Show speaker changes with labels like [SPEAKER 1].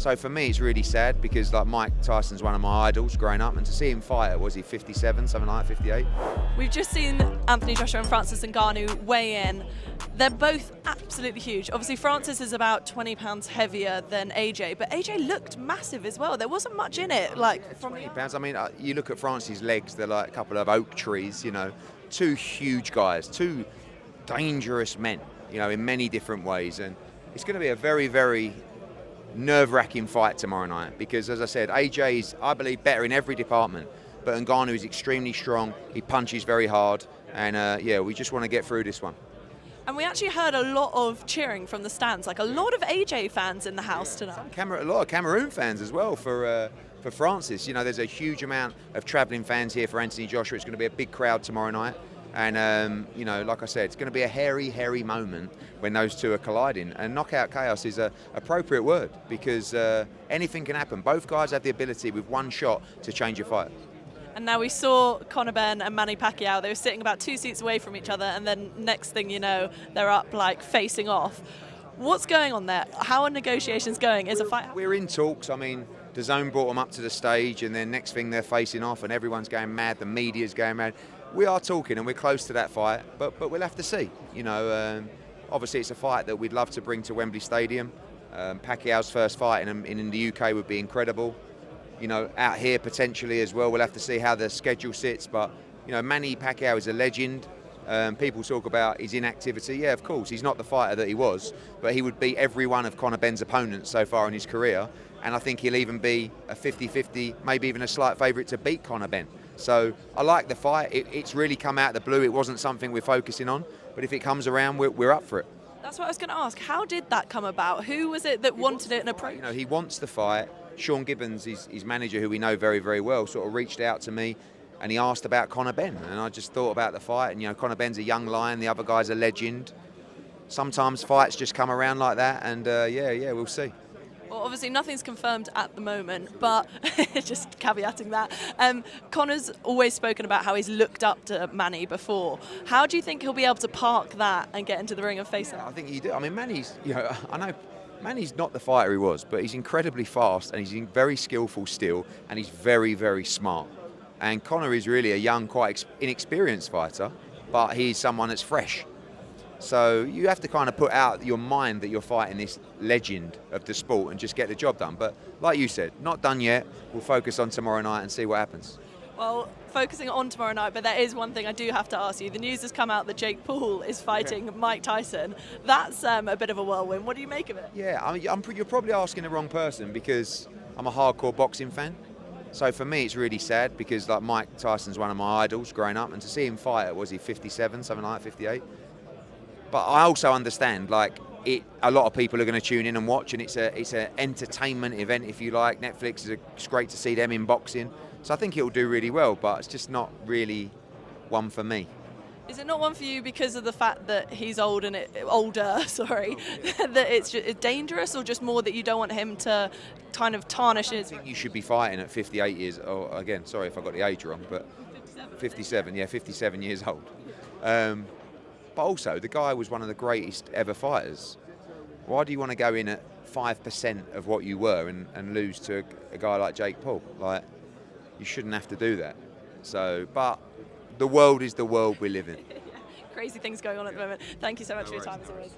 [SPEAKER 1] So for me, it's really sad because like Mike Tyson's one of my idols growing up, and to see him fight, was he 57, something like that, 58?
[SPEAKER 2] We've just seen Anthony Joshua and Francis Ngannou weigh in. They're both absolutely huge. Obviously, Francis is about 20 pounds heavier than AJ, but AJ looked massive as well. There wasn't much in it, from
[SPEAKER 1] 20 pounds. I mean, you look at Francis' legs; they're like a couple of oak trees. Two huge guys, two dangerous men. In many different ways, and it's going to be a very, very nerve-wracking fight tomorrow night because, as I said, AJ is, I believe, better in every department, but Ngannou is extremely strong. He punches very hard, and we just want to get through this one.
[SPEAKER 2] And we actually heard a lot of cheering from the stands, like a lot of AJ fans in the house tonight.
[SPEAKER 1] A lot of Cameroon fans as well for Francis. There's a huge amount of travelling fans here for Anthony Joshua. It's going to be a big crowd tomorrow night. And, like I said, it's going to be a hairy moment when those two are colliding. And knockout chaos is an appropriate word because anything can happen. Both guys have the ability with one shot to change a fight.
[SPEAKER 2] And now we saw Conor Benn and Manny Pacquiao. They were sitting about 2 seats away from each other, and then next thing you know, they're up facing off. What's going on there? How are negotiations going? Is a fight?
[SPEAKER 1] We're in talks. I mean, DAZN brought them up to the stage, and then next thing they're facing off, and everyone's going mad. The media's going mad. We are talking, and we're close to that fight, but we'll have to see. Obviously it's a fight that we'd love to bring to Wembley Stadium. Pacquiao's first fight in the UK would be incredible. Out here potentially as well. We'll have to see how the schedule sits, but Manny Pacquiao is a legend. People talk about his inactivity. Yeah, of course, he's not the fighter that he was, but he would beat every one of Conor Benn's opponents so far in his career, and I think he'll even be a 50-50, maybe even a slight favourite to beat Conor Benn. So I like the fight. It's really come out of the blue. It wasn't something we're focusing on, but if it comes around, we're up for it.
[SPEAKER 2] That's what I was going to ask. How did that come about? Who was it that wanted it and approached?
[SPEAKER 1] He wants the fight. Sean Gibbons, his manager, who we know very, very well, sort of reached out to me and he asked about Conor Benn. And I just thought about the fight. And, Conor Benn's a young lion. The other guy's a legend. Sometimes fights just come around like that. And, we'll see.
[SPEAKER 2] Well, obviously nothing's confirmed at the moment, but just caveating that. Conor's always spoken about how he's looked up to Manny before. How do you think he'll be able to park that and get into the ring and face him?
[SPEAKER 1] I think he do. I mean, Manny's, I know Manny's not the fighter he was, but he's incredibly fast and he's very skillful still, and he's very, very smart. And Conor is really a young, quite inexperienced fighter, but he's someone that's fresh. So you have to kind of put out your mind that you're fighting this legend of the sport and just get the job done. But like you said, not done yet. We'll focus on tomorrow night and see what happens.
[SPEAKER 2] Well, focusing on tomorrow night, but there is one thing I do have to ask you. The news has come out that Jake Paul is fighting Mike Tyson. That's a bit of a whirlwind. What do you make of it?
[SPEAKER 1] Yeah, I mean, you're probably asking the wrong person because I'm a hardcore boxing fan. So for me, it's really sad because like Mike Tyson's one of my idols growing up, and to see him fight, was he 57, something like that, 58? But I also understand, a lot of people are going to tune in and watch, and it's an entertainment event, if you like. Netflix it's great to see them in boxing, so I think it'll do really well. But it's just not really one for me.
[SPEAKER 2] Is it not one for you because of the fact that he's older, that it's dangerous, or just more that you don't want him to kind of tarnish his?
[SPEAKER 1] I think you should be fighting at 58 years. Oh, again, sorry if I got the age wrong, but 57. Yeah, 57 years old. But also, the guy was one of the greatest ever fighters. Why do you want to go in at 5% of what you were and lose to a guy like Jake Paul? You shouldn't have to do that. So, but the world is the world we live in.
[SPEAKER 2] Crazy things going on at the moment. Thank you so much for your time, as always.